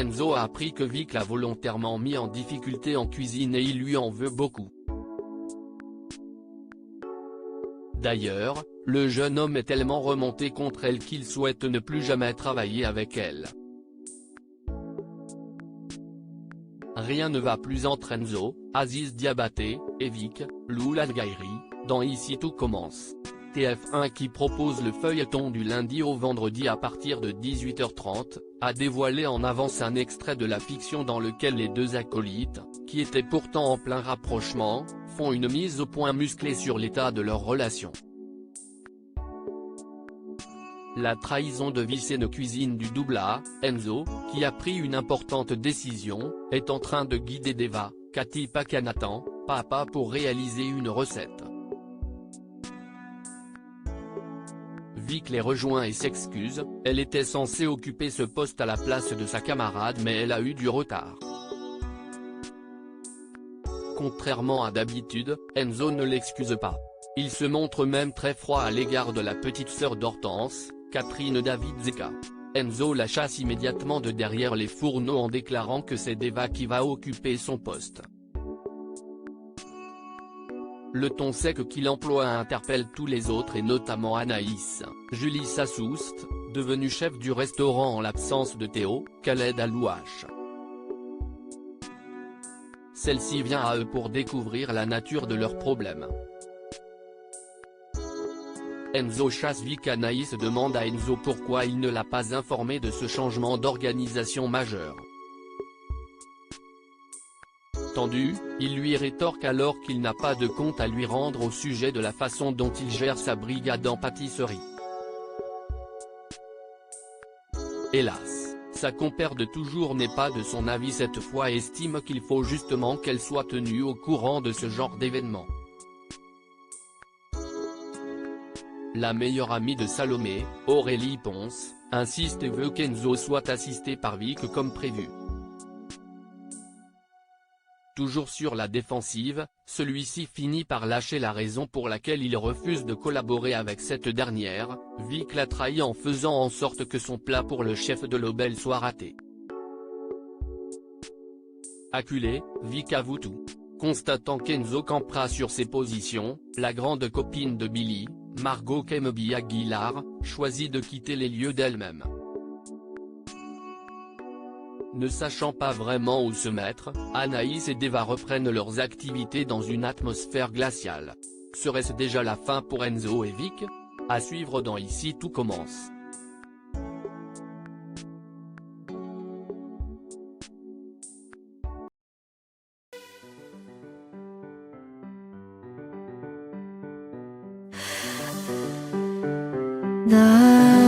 Enzo a appris que Vic l'a volontairement mis en difficulté en cuisine et il lui en veut beaucoup. D'ailleurs, le jeune homme est tellement remonté contre elle qu'il souhaite ne plus jamais travailler avec elle. Rien ne va plus entre Enzo, Aziz Diabaté, et Vic, Loul Algaïri, dans Ici tout commence. TF1 qui propose le feuilleton du lundi au vendredi à partir de 18h30, a dévoilé en avance un extrait de la fiction dans lequel les deux acolytes, qui étaient pourtant en plein rapprochement, font une mise au point musclée sur l'état de leur relation. La trahison de Vicenne cuisine du double A, Enzo, qui a pris une importante décision, est en train de guider Deva, Cathy Pakanatan, papa pour réaliser une recette. Vic les rejoint et s'excuse, elle était censée occuper ce poste à la place de sa camarade mais elle a eu du retard. Contrairement à d'habitude, Enzo ne l'excuse pas. Il se montre même très froid à l'égard de la petite sœur d'Hortense, Catherine David Zeka. Enzo la chasse immédiatement de derrière les fourneaux en déclarant que c'est Deva qui va occuper son poste. Le ton sec qu'il emploie interpelle tous les autres et notamment Anaïs, Julie Sassoust, devenue chef du restaurant en l'absence de Théo, Khaled Alouache. Celle-ci vient à eux pour découvrir la nature de leurs problèmes. Enzo chasse Vic. Anaïs demande à Enzo pourquoi il ne l'a pas informé de ce changement d'organisation majeur. Tendu, il lui rétorque alors qu'il n'a pas de compte à lui rendre au sujet de la façon dont il gère sa brigade en pâtisserie. Hélas, sa compère de toujours n'est pas de son avis cette fois et estime qu'il faut justement qu'elle soit tenue au courant de ce genre d'événements. La meilleure amie de Salomé, Aurélie Ponce, insiste et veut qu'Enzo soit assisté par Vic comme prévu. Toujours sur la défensive, celui-ci finit par lâcher la raison pour laquelle il refuse de collaborer avec cette dernière, Vic l'a trahi en faisant en sorte que son plat pour le chef de l'Obel soit raté. Acculé, Vic avoue tout. Constatant qu'Enzo campera sur ses positions, la grande copine de Billy, Margot Kemeby Aguilar, choisit de quitter les lieux d'elle-même. Ne sachant pas vraiment où se mettre, Anaïs et Deva reprennent leurs activités dans une atmosphère glaciale. Serait-ce déjà la fin pour Enzo et Vic? À suivre dans Ici tout commence. 나